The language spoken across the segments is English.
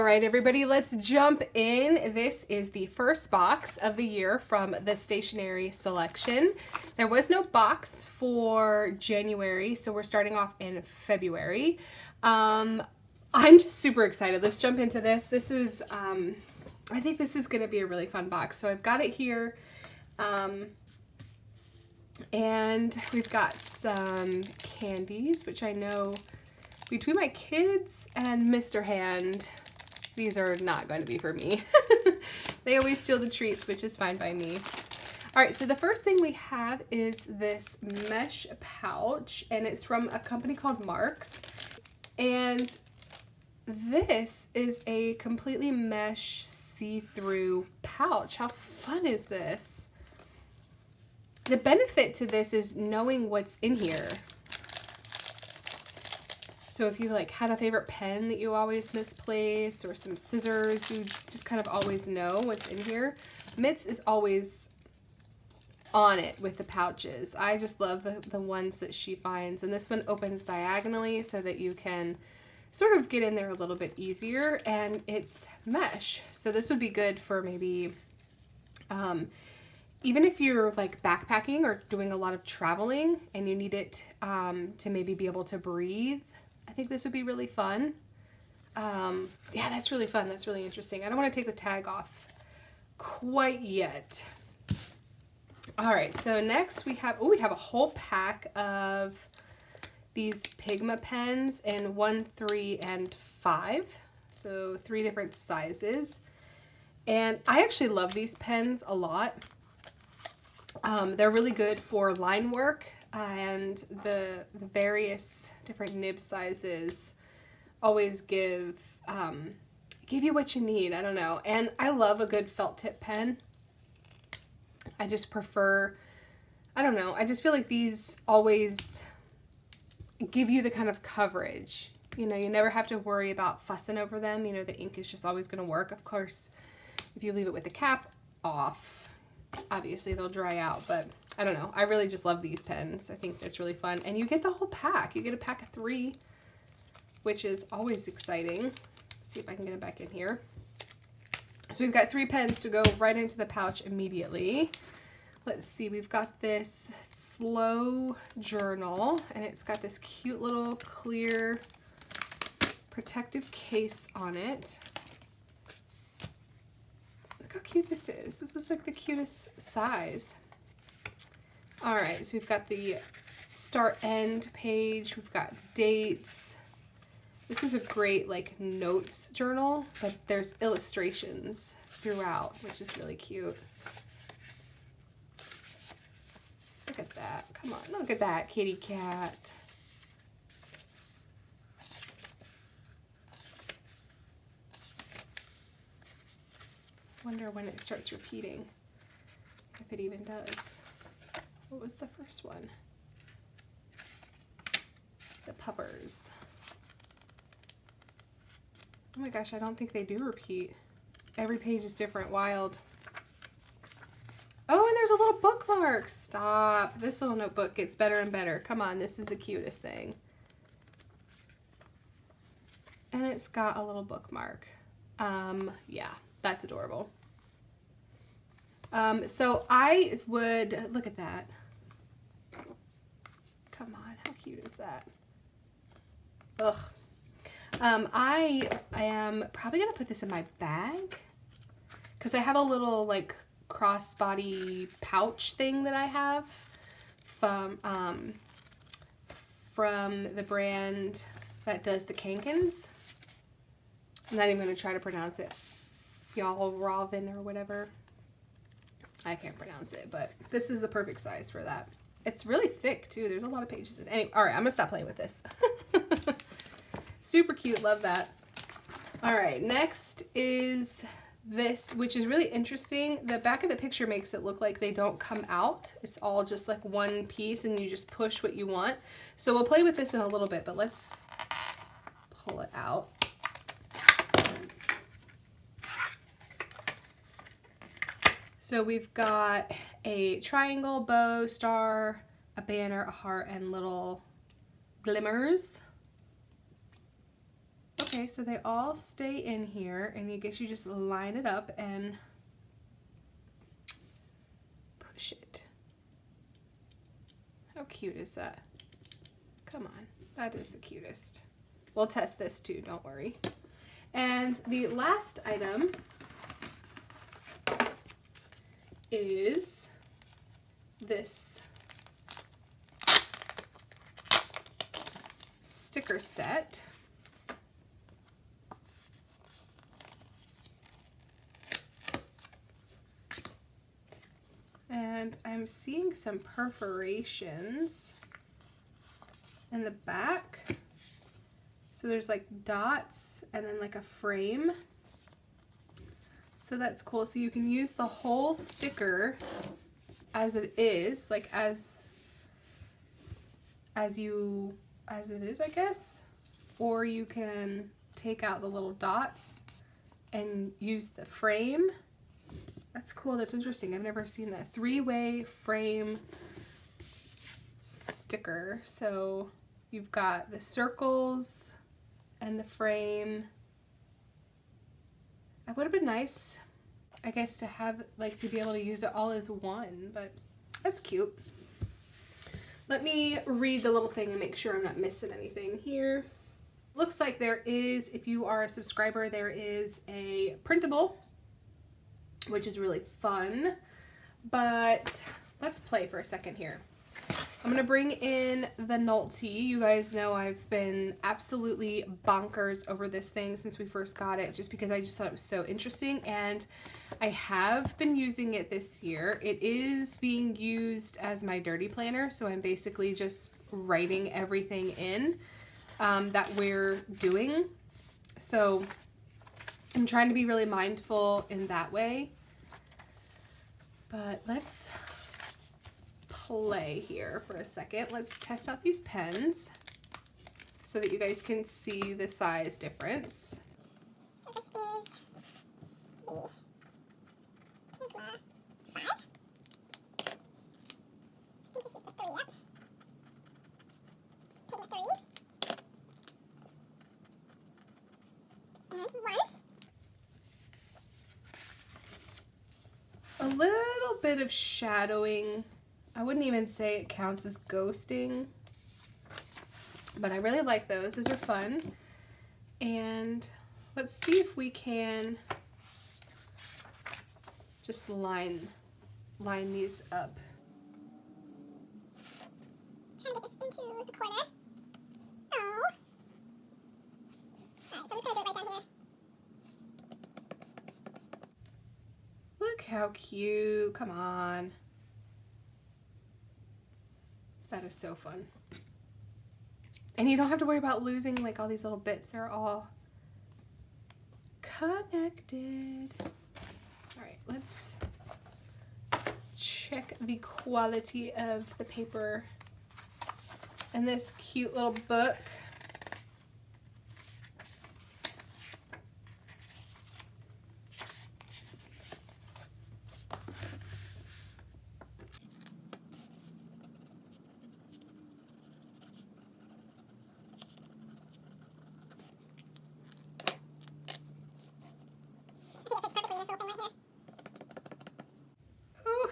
right, everybody, let's jump in. This is the first box of the year from the Stationery Selection. There was no box for January, so we're starting off in February. I'm just super excited. Let's jump into this. This is, I think this is going to be a really fun box. So I've got it here, and we've got some candies, which I know between my kids and Mr. Hand, these are not going to be for me. They always steal the treats, which is fine by me. All right, so the first thing we have is this mesh pouch, and it's from a company called Marks. And this is a completely mesh see-through pouch. How fun is this? The benefit to this is knowing what's in here. So if you like have a favorite pen that you always misplace, or some scissors, you just kind of always know what's in here. Mitz is always on it with the pouches. I just love the ones that she finds. And this one opens diagonally so that you can sort of get in there a little bit easier, and it's mesh. So this would be good for maybe, even if you're like backpacking or doing a lot of traveling and you need it to maybe be able to breathe. I think this would be really fun. Yeah, that's really fun. That's really interesting. I don't want to take the tag off quite yet. All right, so next we have a whole pack of these Pigma pens in 1, 3, and 5. So 3 different sizes. And I actually love these pens a lot. They're really good for line work, and the various different nib sizes always give you what you need. I don't know. And I love a good felt tip pen. I just prefer, I don't know, I just feel like these always give you the kind of coverage. You know, you never have to worry about fussing over them. You know, the ink is just always going to work. Of course, if you leave it with the cap off, obviously they'll dry out, but I don't know. I really just love these pens. I think that's really fun. And you get the whole pack. You get a pack of 3, which is always exciting. Let's see if I can get it back in here. So we've got 3 pens to go right into the pouch immediately. Let's see, we've got this slow journal, and it's got this cute little clear protective case on it. Look how cute this is. This is like the cutest size. All right, so we've got the start-end page. We've got dates. This is a great like notes journal, but there's illustrations throughout, which is really cute. Look at that. Come on, look at that kitty cat. Wonder when it starts repeating, if it even does. What was the first one? The puppers. Oh my gosh, I don't think they do repeat. Every page is different. Wild. Oh, and there's a little bookmark. Stop. This little notebook gets better and better. Come on, this is the cutest thing. And it's got a little bookmark. Yeah, that's adorable. So I would, look at that. Come on, how cute is that? Ugh. I am probably gonna put this in my bag because I have a little like crossbody pouch thing that I have from the brand that does the Kankens. I'm not even gonna try to pronounce it. Fjallraven or whatever. I can't pronounce it, but this is the perfect size for that. It's really thick too. There's a lot of pages in it. Anyway, all right, I'm gonna stop playing with this. Super cute, love that. All right, next is this, which is really interesting. The back of the picture makes it look like they don't come out. It's all just like one piece and you just push what you want. So we'll play with this in a little bit, but let's pull it out. So we've got a triangle, bow, star, a banner, a heart, and little glimmers. Oh, Okay, so they all stay in here, and I guess you just line it up and push it. How cute is that? Come on, that is the cutest. We'll test this too, don't worry. And the last item is this sticker set. And I'm seeing some perforations in the back. So there's like dots and then like a frame. So that's cool. So you can use the whole sticker as it is, like as it is, I guess. Or you can take out the little dots and use the frame. That's cool. That's interesting. I've never seen that. 3-way frame sticker. So you've got the circles and the frame. It would have been nice, I guess, to have, like, to be able to use it all as one, but that's cute. Let me read the little thing and make sure I'm not missing anything here. Looks like there is, if you are a subscriber, there is a printable, which is really fun, but let's play for a second here. I'm gonna bring in the Nulty. You guys know I've been absolutely bonkers over this thing since we first got it, just because I just thought it was so interesting, and I have been using it this year. It is being used as my dirty planner, so I'm basically just writing everything in that we're doing. So I'm trying to be really mindful in that way. But let's play here for a second. Let's test out these pens so that you guys can see the size difference. A little bit of shadowing. I wouldn't even say it counts as ghosting, but I really like those. Those are fun. And let's see if we can just line these up. Trying to get this into the corner. Oh. Alright, so I'm just gonna do it right down here. Look how cute. Come on. That is so fun. And you don't have to worry about losing like all these little bits. They're all connected. All right, let's check the quality of the paper in this cute little book.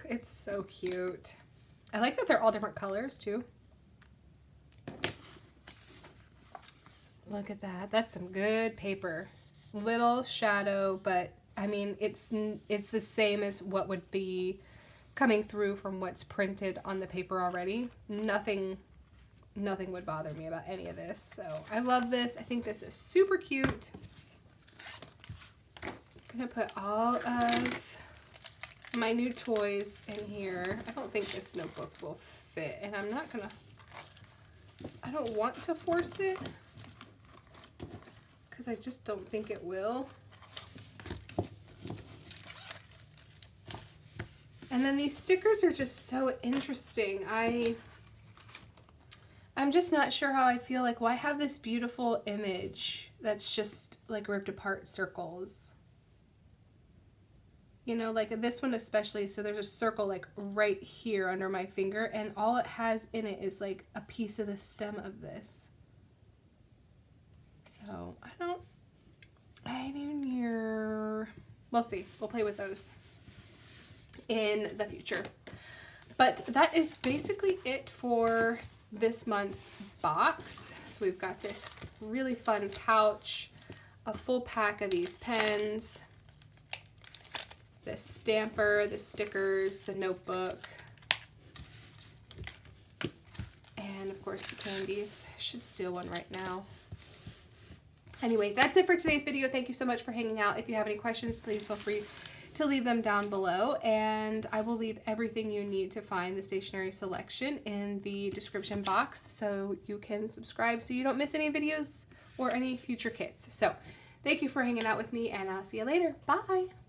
It's so cute. I like that they're all different colors too. Look at that. That's some good paper. Little shadow, but I mean, it's the same as what would be coming through from what's printed on the paper already. Nothing would bother me about any of this. So I love this. I think this is super cute. I'm gonna put all of my new toys in here. I don't think this notebook will fit, and I don't want to force it because I just don't think it will. And then these stickers are just so interesting. I'm just not sure how I feel. Like, why have this beautiful image that's just like ripped apart circles? You know, like this one especially, so there's a circle like right here under my finger, and all it has in it is like a piece of the stem of this. See So I ain't even here. We'll see. We'll play with those in the future. But that is basically it for this month's box. So we've got this really fun pouch, a full pack of these pens, the stamper, the stickers, the notebook, and of course the candies. Should steal one right now. Anyway, that's it for today's video. Thank you so much for hanging out. If you have any questions, please feel free to leave them down below, and I will leave everything you need to find the Stationery Selection in the description box so you can subscribe so you don't miss any videos or any future kits. So thank you for hanging out with me, and I'll see you later. Bye!